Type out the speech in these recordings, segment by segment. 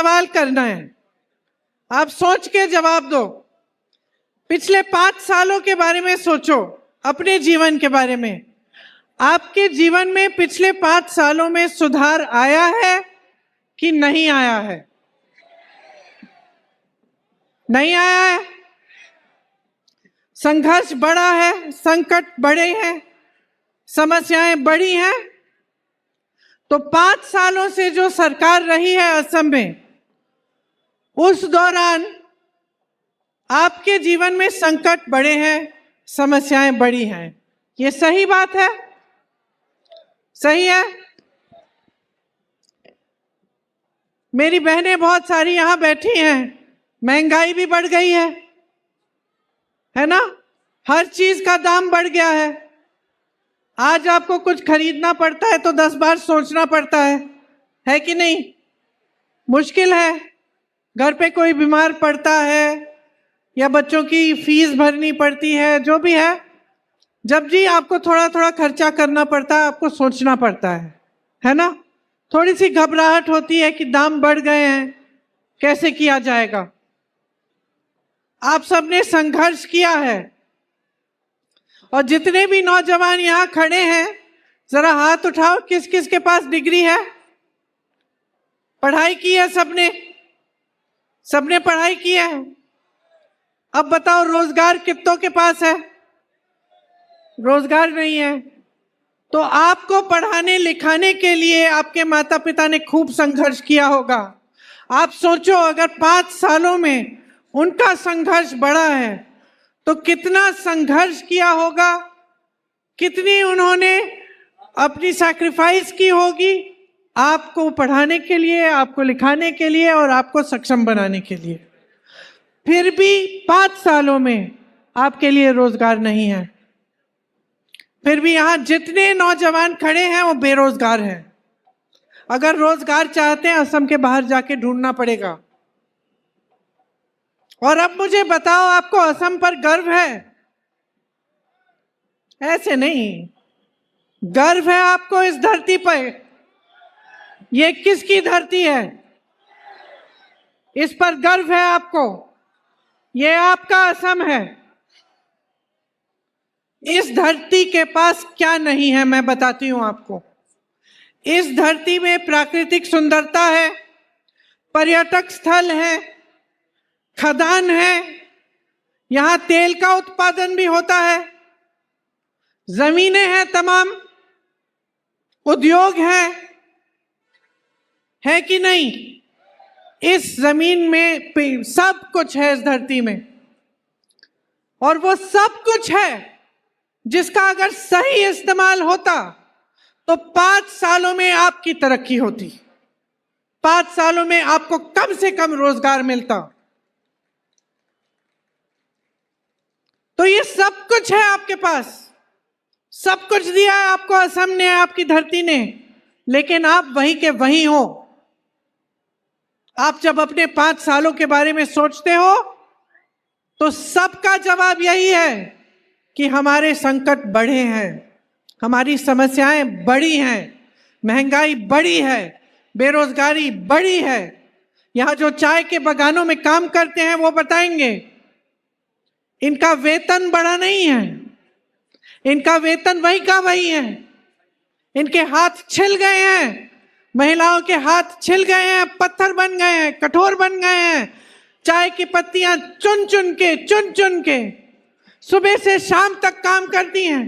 सवाल करना है, आप सोच के जवाब दो। पिछले 5 सालों के बारे में सोचो, अपने जीवन के बारे में। आपके जीवन में पिछले 5 सालों में सुधार आया है कि नहीं आया है? नहीं आया है। संघर्ष बढ़ा है, संकट बढ़े हैं, समस्याएं बढ़ी हैं। तो 5 सालों से जो सरकार रही है असम में, उस दौरान आपके जीवन में संकट बढ़े हैं, समस्याएं बढ़ी हैं। ये सही बात है? सही है? मेरी बहनें बहुत सारी यहां बैठी हैं, महंगाई भी बढ़ गई है ना? हर चीज का दाम बढ़ गया है। आज आपको कुछ खरीदना पड़ता है तो 10 बार सोचना पड़ता है कि नहीं? मुश्किल है। घर पे कोई बीमार पड़ता है या बच्चों की फीस भरनी पड़ती है, जो भी है, जब जी आपको थोड़ा थोड़ा खर्चा करना पड़ता है, आपको सोचना पड़ता है ना? थोड़ी सी घबराहट होती है कि दाम बढ़ गए हैं, कैसे किया जाएगा। आप सबने संघर्ष किया है। और जितने भी नौजवान यहाँ खड़े हैं, जरा हाथ उठाओ, किस किस के पास डिग्री है? पढ़ाई की है सबने? सबने पढ़ाई की है। अब बताओ, रोजगार कितनों के पास है? रोजगार नहीं है। तो आपको पढ़ाने लिखाने के लिए आपके माता पिता ने खूब संघर्ष किया होगा। आप सोचो, अगर 5 सालों में उनका संघर्ष बढ़ा है तो कितना संघर्ष किया होगा, कितनी उन्होंने अपनी सैक्रिफाइस की होगी आपको पढ़ाने के लिए, आपको लिखाने के लिए और आपको सक्षम बनाने के लिए। फिर भी 5 सालों में आपके लिए रोजगार नहीं है। फिर भी यहां जितने नौजवान खड़े हैं वो बेरोजगार हैं। अगर रोजगार चाहते हैं, असम के बाहर जाके ढूंढना पड़ेगा। और अब मुझे बताओ, आपको असम पर गर्व है? ऐसे नहीं, गर्व है आपको इस धरती पर। ये किसकी धरती है? इस पर गर्व है आपको। ये आपका असम है। इस धरती के पास क्या नहीं है, मैं बताती हूं आपको। इस धरती में प्राकृतिक सुंदरता है, पर्यटक स्थल है, खदान है, यहां तेल का उत्पादन भी होता है, जमीनें हैं तमाम, उद्योग है कि नहीं? इस जमीन में सब कुछ है, इस धरती में। और वो सब कुछ है जिसका अगर सही इस्तेमाल होता तो 5 सालों में आपकी तरक्की होती। 5 सालों में आपको कम से कम रोजगार मिलता। तो ये सब कुछ है आपके पास, सब कुछ दिया है आपको असम ने, आपकी धरती ने, लेकिन आप वहीं के वहीं हो। आप जब अपने 5 सालों के बारे में सोचते हो तो सबका जवाब यही है कि हमारे संकट बढ़े हैं, हमारी समस्याएं बढ़ी हैं, महंगाई बढ़ी है, बेरोजगारी बढ़ी है। यहां जो चाय के बागानों में काम करते हैं वो बताएंगे, इनका वेतन बढ़ा नहीं है, इनका वेतन वही का वही है। इनके हाथ छिल गए हैं, महिलाओं के हाथ छिल गए हैं, पत्थर बन गए हैं, कठोर बन गए हैं। चाय की पत्तियां चुन चुन के सुबह से शाम तक काम करती हैं,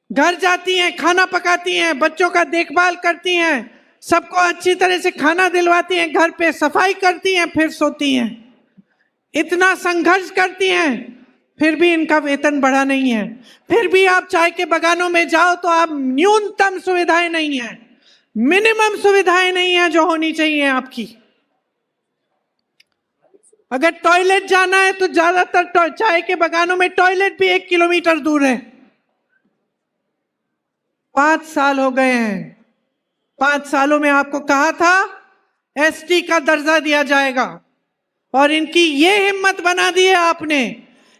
घर जाती हैं, खाना पकाती हैं, बच्चों का देखभाल करती हैं, सबको अच्छी तरह से खाना दिलवाती हैं, घर पे सफाई करती हैं, फिर सोती हैं। इतना संघर्ष करती हैं, फिर भी इनका वेतन बढ़ा नहीं है। फिर भी आप चाय के बागानों में जाओ तो आप न्यूनतम सुविधाएं नहीं है, मिनिमम सुविधाएं नहीं है जो होनी चाहिए आपकी। अगर टॉयलेट जाना है तो ज्यादातर चाय के बागानों में टॉयलेट भी 1 किलोमीटर दूर है। 5 साल हो गए हैं। 5 सालों में आपको कहा था एसटी का दर्जा दिया जाएगा, और इनकी ये हिम्मत बना दी है आपने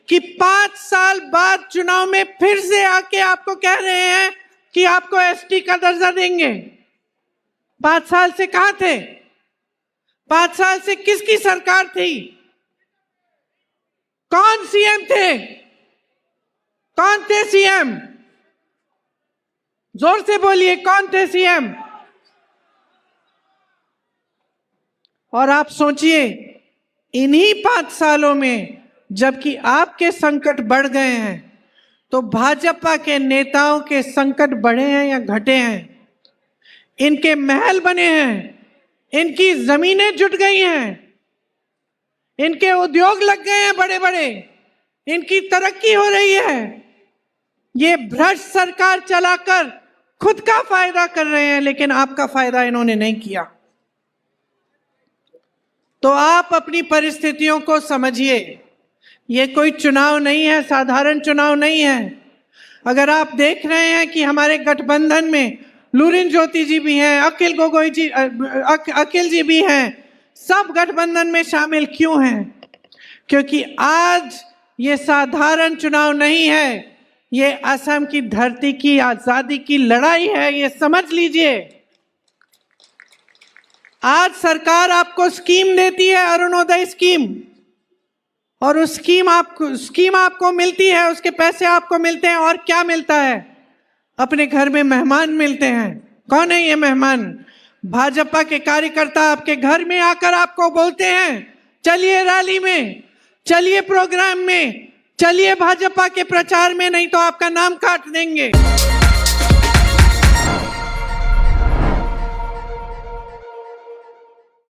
कि 5 साल बाद चुनाव में फिर से आके आपको कह रहे हैं कि आपको एसटी का दर्जा देंगे। 5 साल से कहां थे? 5 साल से किसकी सरकार थी? कौन सीएम थे? कौन थे सीएम? जोर से बोलिए, कौन थे सीएम? और आप सोचिए, इन्हीं 5 सालों में जबकि आपके संकट बढ़ गए हैं, तो भाजपा के नेताओं के संकट बढ़े हैं या घटे हैं? इनके महल बने हैं, इनकी जमीनें जुट गई हैं, इनके उद्योग लग गए हैं बड़े बड़े, इनकी तरक्की हो रही है। ये भ्रष्ट सरकार चलाकर खुद का फायदा कर रहे हैं, लेकिन आपका फायदा इन्होंने नहीं किया। तो आप अपनी परिस्थितियों को समझिए। ये कोई चुनाव नहीं है, साधारण चुनाव नहीं है। अगर आप देख रहे हैं कि हमारे गठबंधन में लुरिन ज्योति जी भी हैं, अखिल गोगोई जी, अखिल जी भी हैं, सब गठबंधन में शामिल क्यों हैं? क्योंकि आज ये साधारण चुनाव नहीं है, ये असम की धरती की आजादी की लड़ाई है, ये समझ लीजिए। आज सरकार आपको स्कीम देती है, अरुणोदय स्कीम, और उस स्कीम आपको मिलती है, उसके पैसे आपको मिलते हैं, और क्या मिलता है? अपने घर में मेहमान मिलते हैं। कौन है ये मेहमान? भाजपा के कार्यकर्ता आपके घर में आकर आपको बोलते हैं, चलिए रैली में, चलिए प्रोग्राम में, चलिए भाजपा के प्रचार में, नहीं तो आपका नाम काट देंगे।